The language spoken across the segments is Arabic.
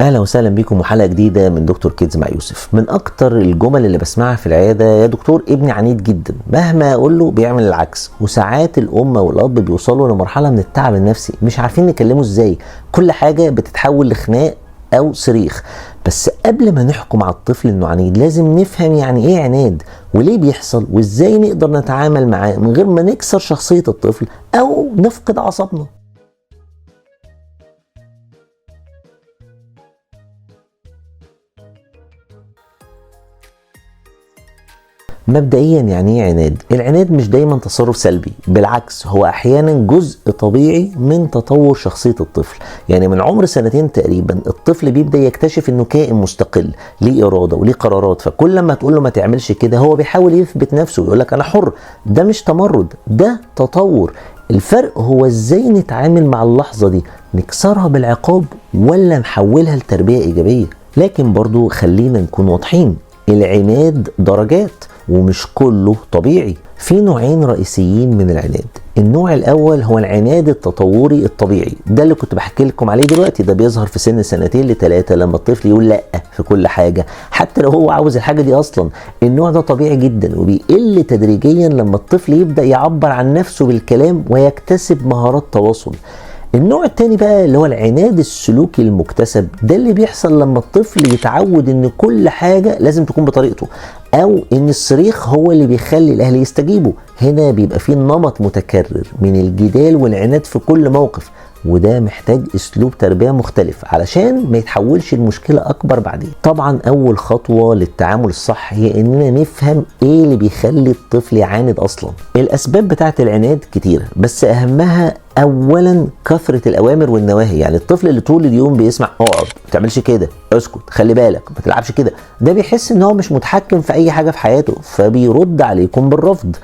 اهلا وسهلا بكم وحلقه جديده من دكتور كيدز مع يوسف. من اكتر الجمل اللي بسمعها في العياده: يا دكتور ابني عنيد جدا، مهما اقول له بيعمل العكس. وساعات الام والاب بيوصلوا لمرحله من التعب النفسي، مش عارفين نكلمه ازاي، كل حاجه بتتحول لخناق او صريخ. بس قبل ما نحكم على الطفل انه عنيد لازم نفهم يعني ايه عناد وليه بيحصل وازاي نقدر نتعامل معاه من غير ما نكسر شخصيه الطفل او نفقد اعصابنا. مبدئيا يعني ايه عناد؟ العناد مش دايما تصرف سلبي، بالعكس هو احيانا جزء طبيعي من تطور شخصية الطفل. يعني من عمر 2 تقريبا الطفل بيبدأ يكتشف انه كائن مستقل ليه ارادة وليه قرارات، فكل لما تقول له ما تعملش كده هو بيحاول يثبت نفسه ويقول لك انا حر. ده مش تمرد، ده تطور. الفرق هو ازاي نتعامل مع اللحظة دي، نكسرها بالعقاب ولا نحولها لتربية ايجابية. لكن برضو خلينا نكون واضحين، العناد درجات ومش كله طبيعي. في نوعين رئيسيين من العناد. النوع الاول هو العناد التطوري الطبيعي، ده اللي كنت بحكي لكم عليه دلوقتي. ده بيظهر في سن 2 ل3 لما الطفل يقول لا في كل حاجة حتى لو هو عاوز الحاجة دي اصلا. النوع ده طبيعي جدا وبيقل تدريجيا لما الطفل يبدأ يعبر عن نفسه بالكلام ويكتسب مهارات تواصل. النوع التاني بقى اللي هو العناد السلوكي المكتسب، ده اللي بيحصل لما الطفل يتعود ان كل حاجة لازم تكون بطريقته، او ان الصريخ هو اللي بيخلي الاهل يستجيبوا. هنا بيبقى فيه نمط متكرر من الجدال والعناد في كل موقف، وده محتاج اسلوب تربية مختلف علشان ما يتحولش المشكلة اكبر بعدين. طبعا اول خطوة للتعامل الصح هي اننا نفهم ايه اللي بيخلي الطفل يعاند اصلا. الاسباب بتاعت العناد كتيرة، بس اهمها اولا كثرة الاوامر والنواهي. يعني الطفل اللي طول اليوم بيسمع اقعد، ما تعملش كده، اسكت، خلي بالك، ما تلعبش كده، ده بيحس ان هو مش متحكم في اي حاجة في حياته، فبيرد عليكم بالرفض.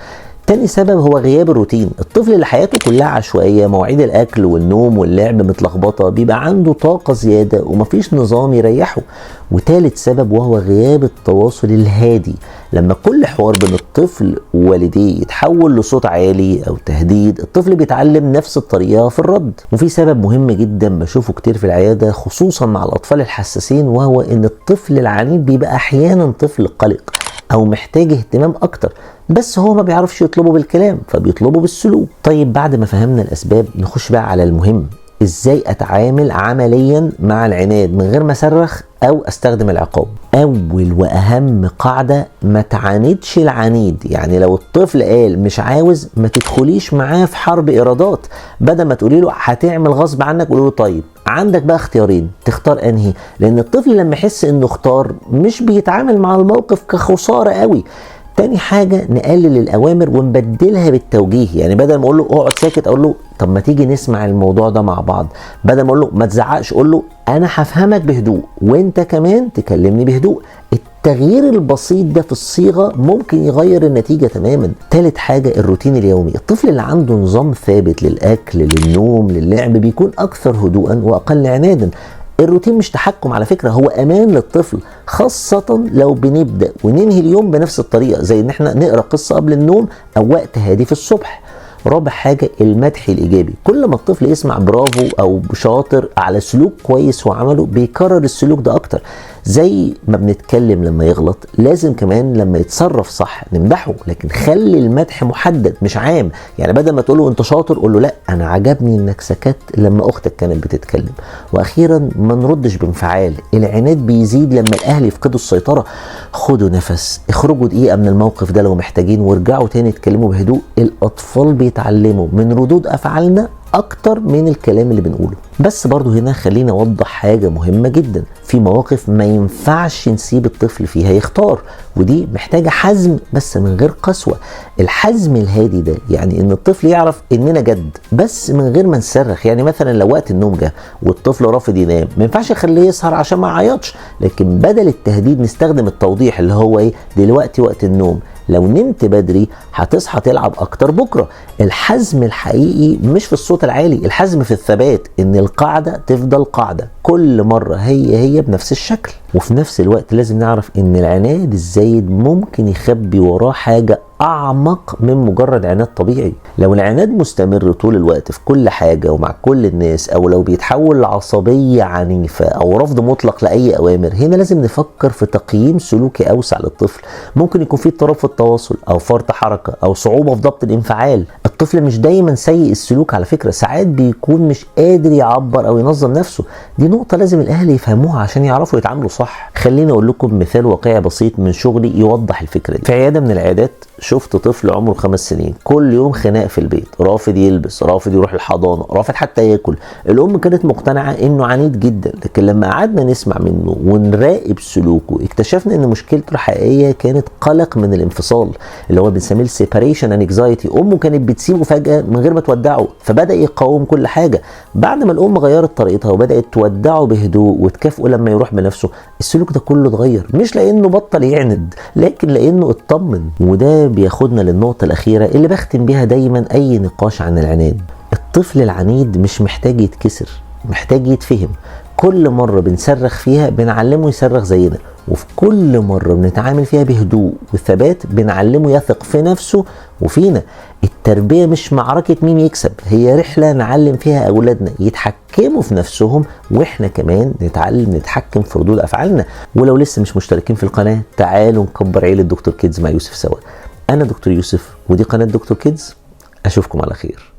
تاني سبب هو غياب الروتين. الطفل اللي حياته كلها عشوائية، مواعيد الأكل والنوم واللعب متلخبطة، بيبقى عنده طاقة زيادة ومفيش نظام يريحه. وتالت سبب وهو غياب التواصل الهادي. لما كل حوار بين الطفل ووالديه يتحول لصوت عالي أو تهديد، الطفل بيتعلم نفس الطريقة في الرد. وفي سبب مهم جدا بشوفه كتير في العيادة خصوصا مع الأطفال الحساسين، وهو إن الطفل العنيد بيبقى أحيانا طفل قلق أو محتاج اهتمام أكتر، بس هو ما بيعرفش يطلبه بالكلام فبيطلبه بالسلوك. طيب بعد ما فهمنا الأسباب نخش بقى على المهم: ازاي اتعامل عمليا مع العناد من غير ما اصرخ او استخدم العقاب. اول واهم قاعدة: ما تعاندش العنيد. يعني لو الطفل قال مش عاوز، ما تدخليش معاه في حرب ارادات. بدل ما تقولي له هتعمل غصب عنك، قولي له طيب عندك بقى اختيارين، تختار انهي؟ لان الطفل لما يحس انه اختار مش بيتعامل مع الموقف كخسارة قوي. تاني حاجة: نقلل الأوامر ونبدلها بالتوجيه. يعني بدل ما أقول له اقعد ساكت، أقول له طب ما تيجي نسمع الموضوع ده مع بعض. بدل ما أقول له ما تزعقش، أقول له أنا هفهمك بهدوء وأنت كمان تكلمني بهدوء. التغيير البسيط ده في الصيغة ممكن يغير النتيجة تماما. تالت حاجة: الروتين اليومي. الطفل اللي عنده نظام ثابت للأكل للنوم للعب بيكون أكثر هدوءا وأقل عنادا. الروتين مش تحكم على فكرة، هو امان للطفل، خاصة لو بنبدأ وننهي اليوم بنفس الطريقة، زي ان احنا نقرأ قصة قبل النوم او وقت هادي في الصبح. رابع حاجة: المدح الإيجابي. كل ما الطفل يسمع برافو أو شاطر على سلوك كويس وعمله بيكرر السلوك ده أكتر. زي ما بنتكلم لما يغلط، لازم كمان لما يتصرف صح نمدحه، لكن خلي المدح محدد مش عام. يعني بدل ما تقوله أنت شاطر، قول له لا أنا عجبني إنك سكت لما أختك كانت بتتكلم. وأخيرا ما نردش بانفعال. العناد بيزيد لما الأهل يفقدوا السيطرة. خدوا نفس، اخرجوا دقيقة من الموقف ده لو محتاجين، وارجعوا تاني اتكلموا بهدوء. الأطفال بيتعلموا من ردود أفعالنا أكتر من الكلام اللي بنقوله. بس برضو هنا خلينا أوضح حاجة مهمة جدا: في مواقف ما ينفعش نسيب الطفل فيها يختار، ودي محتاجة حزم بس من غير قسوة. الحزم الهادي ده يعني إن الطفل يعرف إننا جد بس من غير ما نصرخ. يعني مثلا لو وقت النوم جه والطفل رافض ينام، ما ينفعش اخليه يسهر عشان ما يعيطش، لكن بدل التهديد نستخدم التوضيح اللي هو ايه: دلوقتي وقت النوم، لو نمت بدري هتصحى تلعب اكتر بكرة. الحزم الحقيقي مش في الصوت العالي، الحزم في الثبات، ان القاعدة تفضل قاعدة كل مرة هي بنفس الشكل. وفي نفس الوقت لازم نعرف ان العناد الزايد ممكن يخبي وراه حاجة اعمق من مجرد عناد طبيعي. لو العناد مستمر طول الوقت في كل حاجة ومع كل الناس، او لو بيتحول لعصبية عنيفة او رفض مطلق لاي اوامر، هنا لازم نفكر في تقييم سلوكي اوسع للطفل. ممكن يكون فيه اضطراب في التواصل او فرط حركة او صعوبة في ضبط الانفعال. الطفل مش دايما سيء السلوك على فكرة، ساعات بيكون مش قادر يعبر او ينظم نفسه. دي نقطة لازم الاهل يفهموها عشان يعرفوا يتعاملوا صح. خليني اقول لكم مثال واقعي بسيط من شغلي يوضح الفكرة دي. في عيادة من العيادات شفت طفل عمره 5 سنين كل يوم خناق في البيت، رافض يلبس، رافض يروح الحضانة، رافض حتى ياكل. الام كانت مقتنعة انه عنيد جدا، لكن لما قعدنا نسمع منه ونراقب سلوكه اكتشفنا ان مشكلته الحقيقية كانت قلق من الانفصال، اللي هو بنسميه سيباريشن انكزايتي. امه كانت بتسيبه فجأة من غير ما تودعه، فبدأ يقاوم كل حاجة. بعد ما الام غيرت طريقتها وبدأت تودعه بهدوء وتكافئه لما يروح بنفسه، السلوك ده كله اتغير، مش لانه بطل يعند لكن لانه اطمن. وده بياخدنا للنقطة الأخيرة اللي بختم بيها دايما أي نقاش عن العناد. الطفل العنيد مش محتاج يتكسر، محتاج يتفهم. كل مرة بنصرخ فيها بنعلمه يصرخ زينا، وفي كل مرة بنتعامل فيها بهدوء وثبات بنعلمه يثق في نفسه وفينا. التربية مش معركة مين يكسب، هي رحلة نعلم فيها أولادنا يتحكموا في نفسهم، وإحنا كمان نتعلم نتحكم في ردود أفعالنا. ولو لسه مش مشتركين في القناة، تعالوا نكبر عيلة دكتور كيدز مع يوسف سوا. أنا دكتور يوسف ودي قناة دكتور كيدز. أشوفكم على خير.